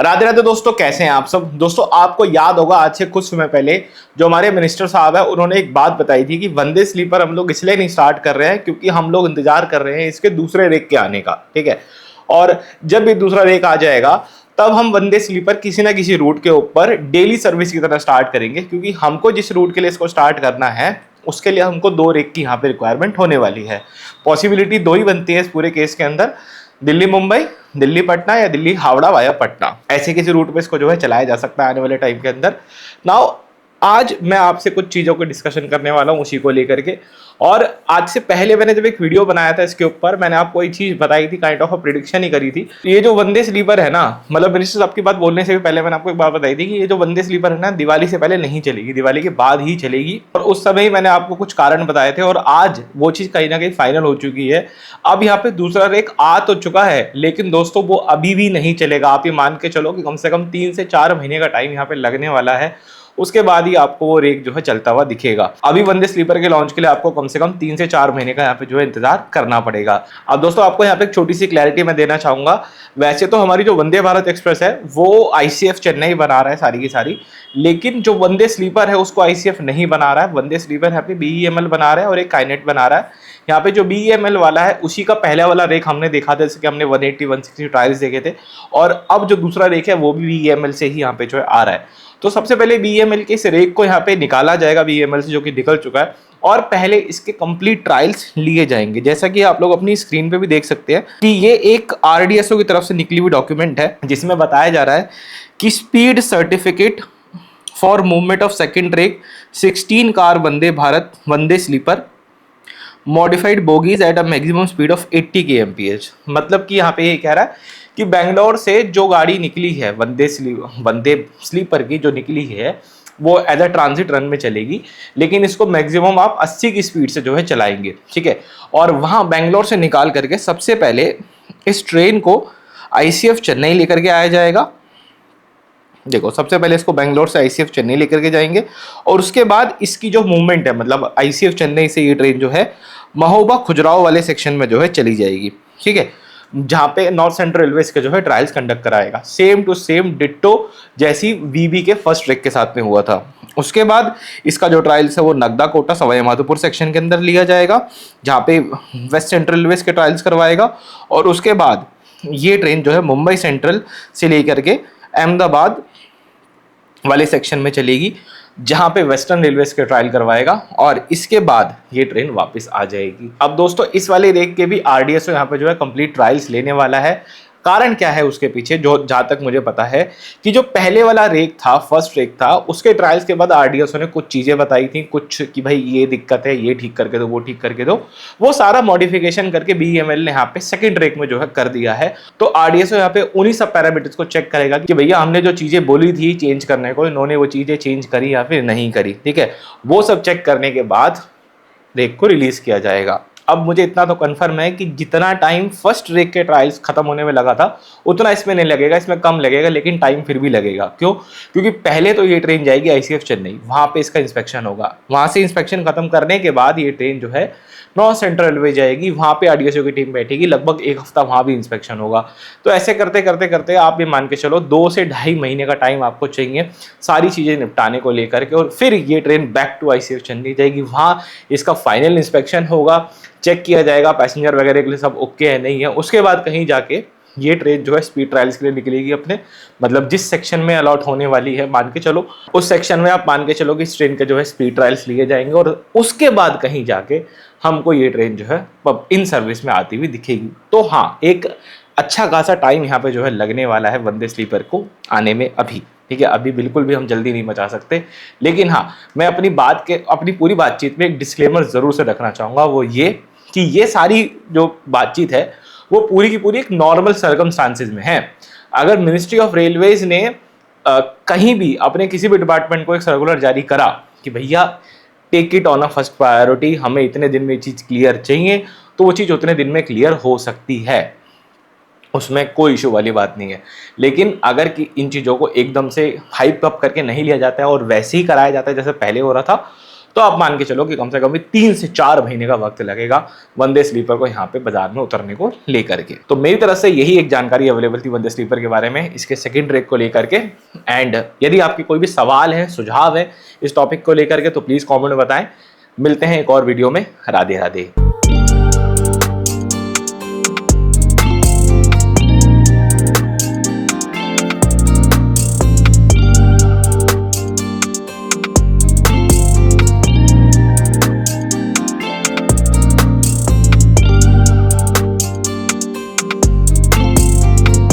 राधे राधे दोस्तों, कैसे हैं आप सब। दोस्तों आपको याद होगा आज से कुछ समय पहले जो हमारे मिनिस्टर साहब है उन्होंने एक बात बताई थी कि वंदे स्लीपर हम लोग इसलिए नहीं स्टार्ट कर रहे हैं क्योंकि हम लोग इंतजार कर रहे हैं इसके दूसरे रेक के आने का। ठीक है, और जब ये दूसरा रेक आ जाएगा तब हम वंदे स्लीपर किसी ना किसी रूट के ऊपर डेली सर्विस की तरह स्टार्ट करेंगे, क्योंकि हमको जिस रूट के लिए इसको स्टार्ट करना है उसके लिए हमको 2 रेक की यहाँ पे रिक्वायरमेंट होने वाली है। पॉसिबिलिटी 2 ही बनती है इस पूरे केस के अंदर, दिल्ली मुंबई, दिल्ली पटना या दिल्ली हावड़ा वाया पटना। ऐसे किसी रूट पे इसको जो है चलाया जा सकता है आने वाले टाइम के अंदर। नाउ आज मैं आपसे कुछ चीज़ों को डिस्कशन करने वाला हूँ उसी को लेकर के। और आज से पहले मैंने जब एक वीडियो बनाया था इसके ऊपर, मैंने आपको एक चीज़ बताई थी, काइंड ऑफ प्रिडिक्शन ही करी थी। ये जो वंदे स्लीपर है ना, मतलब मिनिस्टर साहब की बात बोलने से भी पहले मैंने आपको एक बात बताई थी कि ये जो वंदे स्लीपर है ना दिवाली से पहले नहीं चलेगी, दिवाली के बाद ही चलेगी। और उस समय ही मैंने आपको कुछ कारण बताए थे और आज वो चीज़ कहीं ना कहीं फाइनल हो चुकी है। अब यहाँ पे दूसरा रेक आ तो चुका है, लेकिन दोस्तों वो अभी भी नहीं चलेगा। आप ये मान के चलो कि कम से कम 3 से 4 महीने का टाइम यहाँ पे लगने वाला है, उसके बाद ही आपको वो रेक जो है चलता हुआ दिखेगा। अभी वंदे स्लीपर के लॉन्च के लिए आपको कम से कम 3 से 4 महीने का यहाँ पे जो है इंतजार करना पड़ेगा। अब दोस्तों आपको यहाँ पे एक छोटी सी क्लैरिटी मैं देना चाहूंगा। वैसे तो हमारी जो वंदे भारत एक्सप्रेस है वो आईसीएफ चेन्नई बना रहा है सारी की सारी, लेकिन जो वंदे स्लीपर है उसको आईसीएफ नहीं बना रहा है। वंदे स्लीपर यहाँ पे बीईएमएल बना रहा है और एक काइनेट बना रहा है। यहाँ पे जो बीईएमएल वाला है उसी का पहला वाला रेक हमने देखा था, जैसे कि हमने 180 160 ट्रायल्स देखे थे, और अब जो दूसरा रेक है वो भी बीईएमएल से ही यहाँ पे जो है आ रहा है। तो सबसे पहले बीईएमएल के इस रेक को यहाँ पे निकाला जाएगा बीईएमएल से, जो कि निकल चुका है, और पहले इसके कंप्लीट ट्रायल्स लिए जाएंगे। जैसा कि आप लोग अपनी स्क्रीन पे भी देख सकते हैं कि ये एक आरडीएसओ की तरफ से निकली हुई डॉक्यूमेंट है जिसमें बताया जा रहा है कि speed certificate for movement of second rake 16 car Vande Bharat Vande sleeper modified bogies at a maximum speed of 80 kmph। मतलब कि यहाँ पे ये कह रहा है कि बेंगलोर से जो गाड़ी निकली है वंदे स्लीपर की जो निकली है वो एज अ ट्रांजिट रन में चलेगी, लेकिन इसको मैक्सिमम आप 80 की स्पीड से जो है चलाएंगे। ठीक है, और वहाँ बेंगलोर से निकाल करके सबसे पहले इस ट्रेन को आईसीएफ चेन्नई लेकर के आया जाएगा। देखो, सबसे पहले इसको बेंगलोर से आईसीएफ चेन्नई लेकर के जाएंगे और उसके बाद इसकी जो मूवमेंट है, मतलब आईसीएफ चेन्नई से ये ट्रेन जो है महोबा खुजराहो वाले सेक्शन में जो है चली जाएगी। ठीक है, जहाँ पे नॉर्थ सेंट्रल रेलवे के जो है ट्रायल्स कंडक्ट कराएगा, सेम टू सेम डिट्टो जैसी वीबी के फर्स्ट ट्रैक के साथ में हुआ था। उसके बाद इसका जो ट्रायल्स है वो नगदा कोटा सवाई माधोपुर सेक्शन के अंदर लिया जाएगा, जहाँ पे वेस्ट सेंट्रल रेलवे के ट्रायल्स करवाएगा। और उसके बाद ये ट्रेन जो है मुंबई सेंट्रल से लेकर के अहमदाबाद वाले सेक्शन में चलेगी, जहां पे वेस्टर्न रेलवेज के ट्रायल करवाएगा, और इसके बाद ये ट्रेन वापस आ जाएगी। अब दोस्तों इस वाले रेक के भी आरडीएसओ यहाँ पे जो है कंप्लीट ट्रायल्स लेने वाला है। कारण क्या है उसके पीछे, जो जहां तक मुझे पता है कि जो पहले वाला रेक था, फर्स्ट रेक था, उसके ट्रायल्स के बाद आरडीएसओ ने कुछ चीजें बताई थी, कुछ कि भाई ये दिक्कत है, ये ठीक करके दो, वो ठीक करके दो। वो सारा मॉडिफिकेशन करके बीईएमएल ने यहाँ पे सेकंड रेक में जो है कर दिया है। तो आरडीएसओ यहाँ पे उन्हीं सब पैरामीटर्स को चेक करेगा कि भैया हमने जो चीजें बोली थी चेंज करने को, इन्होंने वो चीजें चेंज करी या फिर नहीं करी। ठीक है, वो सब चेक करने के बाद रेक को रिलीज किया जाएगा। अब मुझे इतना तो कंफर्म है कि जितना टाइम फर्स्ट रेक के ट्रायल्स खत्म होने में लगा था उतना इसमें नहीं लगेगा, इसमें कम लगेगा, लेकिन टाइम फिर भी लगेगा। क्यों? क्योंकि पहले तो ये ट्रेन जाएगी आईसीएफ चेन्नई, वहां पे इसका इंस्पेक्शन होगा, वहां से इंस्पेक्शन खत्म करने के बाद ये ट्रेन जो है नॉर्थ सेंट्रल रेलवे जाएगी, वहां पे आरडीएसओ की टीम बैठेगी, लगभग 1 हफ्ता वहां भी इंस्पेक्शन होगा। तो ऐसे करते करते करते आप ये मान के चलो 2 से 2.5 महीने का टाइम आपको चाहिए सारी चीजें निपटाने को लेकर के, और फिर ये train back to ICF Chennai जाएगी। वहां इसका फाइनल इंस्पेक्शन होगा, चेक किया जाएगा पैसेंजर वगैरह के लिए सब ओके है नहीं है। उसके बाद कहीं जाके ये ट्रेन जो है स्पीड ट्रायल्स के लिए निकलेगी अपने, मतलब जिस सेक्शन में अलॉट होने वाली है मान के चलो उस सेक्शन में आप मान के चलो कि इस ट्रेन के जो है स्पीड ट्रायल्स लिए जाएंगे, और उसके बाद कहीं जाके हमको ये ट्रेन जो है इन सर्विस में आती हुई दिखेगी। तो हाँ, एक अच्छा खासा टाइम यहाँ पे जो है लगने वाला है वंदे स्लीपर को आने में अभी। ठीक है, अभी बिल्कुल भी हम जल्दी नहीं मचा सकते, लेकिन हाँ मैं अपनी पूरी बातचीत में एक डिस्क्लेमर जरूर से रखना चाहूँगा, वो ये कि ये सारी जो बातचीत है वो पूरी की पूरी एक नॉर्मल सर्कमस्टांसेस में है। अगर मिनिस्ट्री ऑफ रेलवेज ने कहीं भी अपने किसी भी डिपार्टमेंट को एक सर्कुलर जारी करा कि भैया take it on a first priority, हमें इतने दिन में चीज़ क्लियर चाहिए, तो वो चीज़ उतने दिन में क्लियर हो सकती है, उसमें कोई इशू वाली बात नहीं है। लेकिन अगर कि इन चीज़ों को एकदम से हाइप अप करके नहीं लिया जाता है और वैसे ही कराया जाता है जैसे पहले हो रहा था, तो आप मान के चलो कि कम से कम 3 से 4 महीने का वक्त लगेगा वंदे स्लीपर को यहाँ पे बाजार में उतरने को लेकर के। तो मेरी तरफ से यही एक जानकारी अवेलेबल थी वंदे स्लीपर के बारे में, इसके सेकंड रेक को लेकर के। एंड यदि आपके कोई भी सवाल है, सुझाव है इस टॉपिक को लेकर के, तो प्लीज कॉमेंट में बताएं। मिलते हैं एक और वीडियो में। राधे राधे।